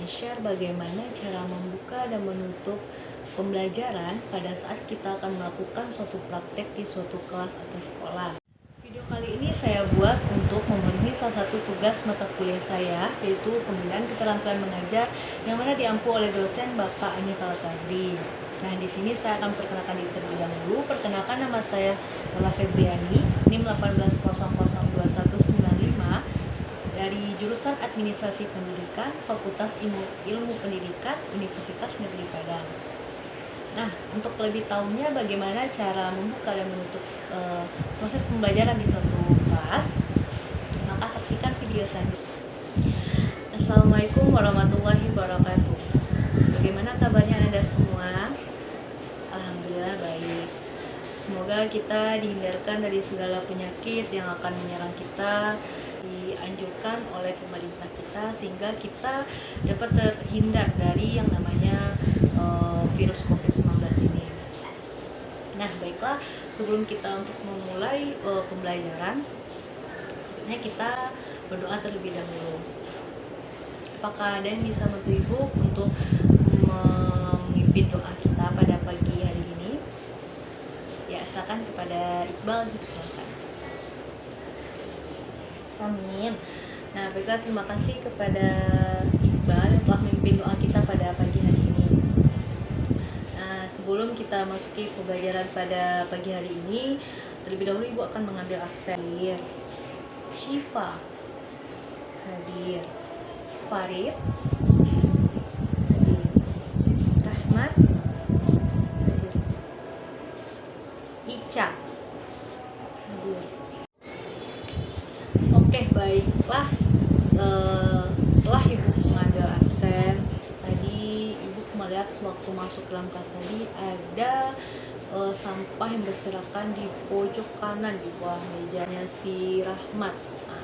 share bagaimana cara membuka dan menutup pembelajaran pada saat kita akan melakukan suatu praktek di suatu kelas atau sekolah. Video kali ini saya buat untuk memenuhi salah satu tugas mata kuliah saya, yaitu pembinaan keterampilan mengajar yang mana diampu oleh dosen Bapak Anif Al-Kadri. Nah, di sini saya akan perkenalkan diri terlebih dahulu. Perkenalkan, nama saya Lola Febriani, NIM 18002195 dari jurusan Administrasi Pendidikan, Fakultas Ilmu Pendidikan, Universitas Negeri Padang. Nah, untuk lebih tahunya bagaimana cara membuka dan menutup proses pembelajaran di suatu kelas, maka saksikan video selanjutnya. Assalamualaikum warahmatullahi wabarakatuh. Bagaimana kabarnya Anda semua? Alhamdulillah baik. Semoga kita dihindarkan dari segala penyakit yang akan menyerang kita, dianjurkan oleh pemerintah kita, sehingga kita dapat terhindar dari yang namanya virus COVID-19 ini. Nah, baiklah, sebelum kita untuk memulai pembelajaran, sebenarnya kita berdoa terlebih dahulu. Apakah ada yang bisa bantu Ibu untuk memimpin doa kita pada pagi hari ini? Ya, silakan kepada Iqbal, silakan. Amin. Nah, baiklah, terima kasih kepada Iqbal yang telah memimpin doa kita pada pagi hari ini. Nah, sebelum kita masuki pembelajaran pada pagi hari ini, terlebih dahulu Ibu akan mengambil absen. Syifa hadir, Farid hadir, Rahmat hadir, Ica hadir. Oke, baiklah. Setelah Ibu mengambil absen, tadi Ibu melihat sewaktu masuk dalam kelas tadi ada sampah yang berserakan di pojok kanan di bawah mejanya si Rahmat. Nah,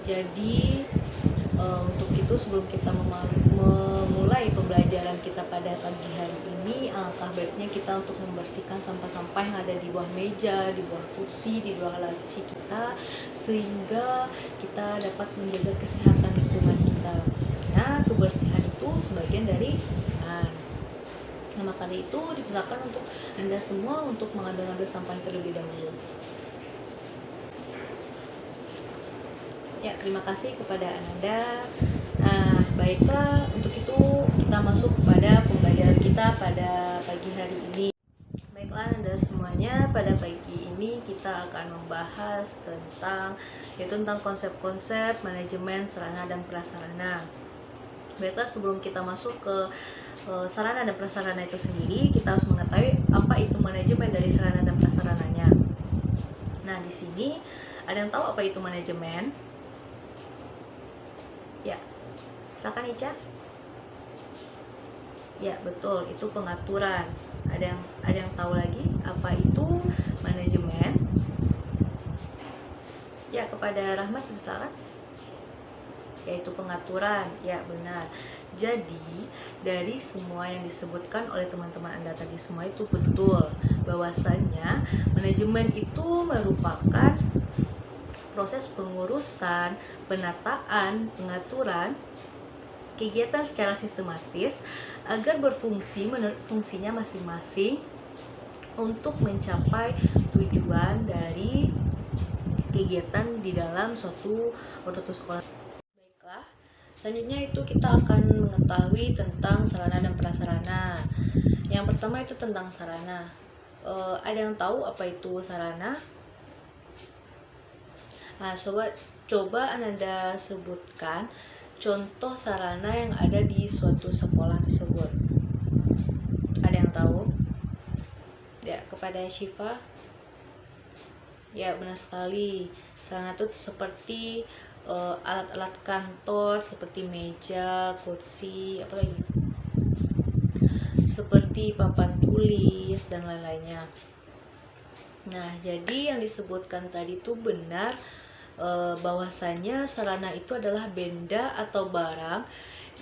jadi untuk itu sebelum kita memulai pembelajaran kita pada pagi hari ini, alangkah baiknya kita untuk membersihkan sampah-sampah yang ada di bawah meja, di bawah kursi, di bawah laci kita, sehingga kita dapat menjaga kesehatan lingkungan kita. Nah, kebersihan itu sebagian dari iman. Nah, maka dari itu dipersilakan untuk Anda semua untuk mengambil sampah terlebih dahulu. Ya, terima kasih kepada Anda. Nah, baiklah, untuk itu kita masuk pada pembelajaran kita pada pagi hari ini. Baiklah Anda semuanya, pada pagi ini kita akan membahas tentang konsep-konsep manajemen sarana dan prasarana. Baiklah, sebelum kita masuk ke sarana dan prasarana itu sendiri, kita harus mengetahui apa itu manajemen dari sarana dan prasarananya. Nah, di sini ada yang tahu apa itu manajemen? Ya, silakan Ica. Ya, betul, itu pengaturan. Ada yang tahu lagi apa itu manajemen? Ya, kepada Rahmat silakan. Yaitu pengaturan. Ya, benar. Jadi, dari semua yang disebutkan oleh teman-teman Anda tadi semua itu betul, bahwasannya manajemen itu merupakan proses pengurusan, penataan, pengaturan kegiatan secara sistematis agar berfungsi menurut fungsinya masing-masing untuk mencapai tujuan dari kegiatan di dalam suatu sekolah. Baiklah, selanjutnya itu kita akan mengetahui tentang sarana dan prasarana. Yang pertama itu tentang sarana. Ada yang tahu apa itu sarana? Nah, coba Anda sebutkan contoh sarana yang ada di suatu sekolah tersebut. Ada yang tahu? Ya, kepada Syifa. Ya, benar sekali. Sarana itu seperti alat-alat kantor, seperti meja, kursi, apa lagi? Seperti papan tulis dan lain-lainnya. Nah, jadi yang disebutkan tadi itu benar, bahwasanya sarana itu adalah benda atau barang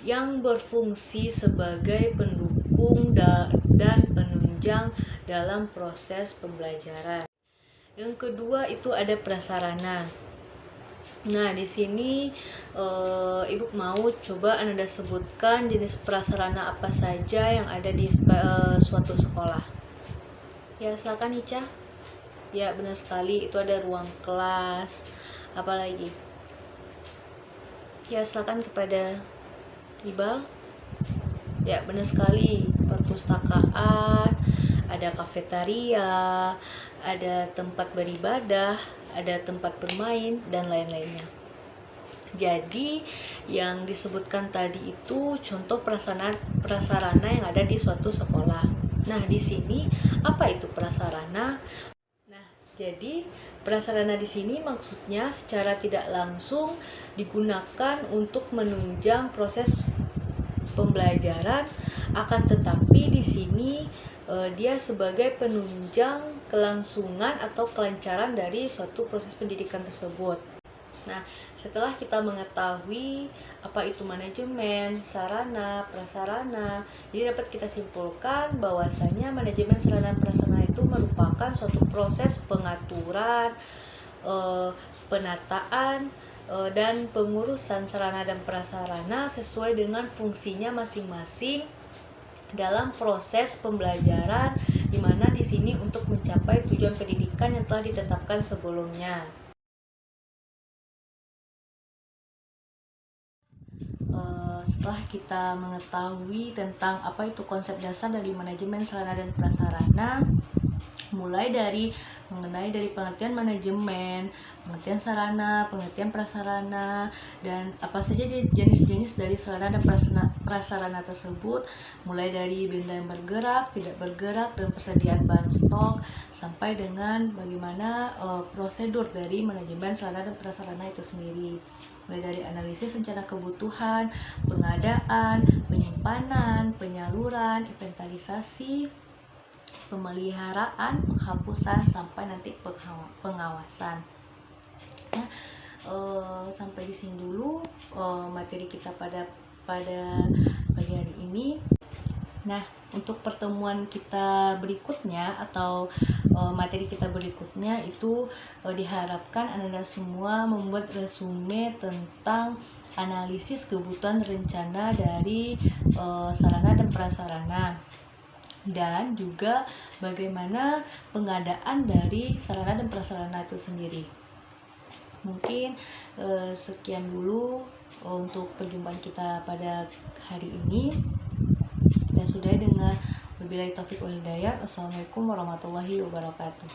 yang berfungsi sebagai pendukung dan penunjang dalam proses pembelajaran. Yang kedua itu ada prasarana. Nah, di sini Ibu mau coba Anda sebutkan jenis prasarana apa saja yang ada di suatu sekolah. Ya, silakan Ica. Ya, benar sekali, itu ada ruang kelas. Apalagi? Ya, silakan kepada Ibal. Ya, benar sekali, perpustakaan, ada kafetaria, ada tempat beribadah, ada tempat bermain, dan lain-lainnya. Jadi, yang disebutkan tadi itu contoh prasarana yang ada di suatu sekolah. Nah, di sini apa itu prasarana? Nah, jadi prasarana di sini maksudnya secara tidak langsung digunakan untuk menunjang proses pembelajaran, akan tetapi di sini dia sebagai penunjang kelangsungan atau kelancaran dari suatu proses pendidikan tersebut. Nah, setelah kita mengetahui apa itu manajemen, sarana, prasarana, jadi dapat kita simpulkan bahwasanya manajemen sarana dan prasarana itu merupakan suatu proses pengaturan, penataan, dan pengurusan sarana dan prasarana sesuai dengan fungsinya masing-masing dalam proses pembelajaran, di mana di sini untuk mencapai tujuan pendidikan yang telah ditetapkan sebelumnya. Setelah kita mengetahui tentang apa itu konsep dasar dari manajemen sarana dan prasarana, mulai dari mengenai dari pengertian manajemen, pengertian sarana, pengertian prasarana, dan apa saja jenis-jenis dari sarana dan prasarana tersebut, mulai dari benda yang bergerak, tidak bergerak, dan persediaan bahan stok, sampai dengan bagaimana prosedur dari manajemen sarana dan prasarana itu sendiri. Mulai dari analisis rencana kebutuhan, pengadaan, penyimpanan, penyaluran, inventarisasi, pemeliharaan, penghapusan, sampai nanti pengawasan. Nah, sampai di sini dulu materi kita pada pagi hari ini. Nah, untuk pertemuan kita berikutnya atau materi kita berikutnya itu diharapkan Anda semua membuat resume tentang analisis kebutuhan rencana dari sarana dan prasarana, dan juga bagaimana pengadaan dari sarana dan prasarana itu sendiri. Mungkin sekian dulu untuk perjumpaan kita pada hari ini. Kita sudahi dengan wabillahi taufiq wal hidayah. Wassalamualaikum warahmatullahi wabarakatuh.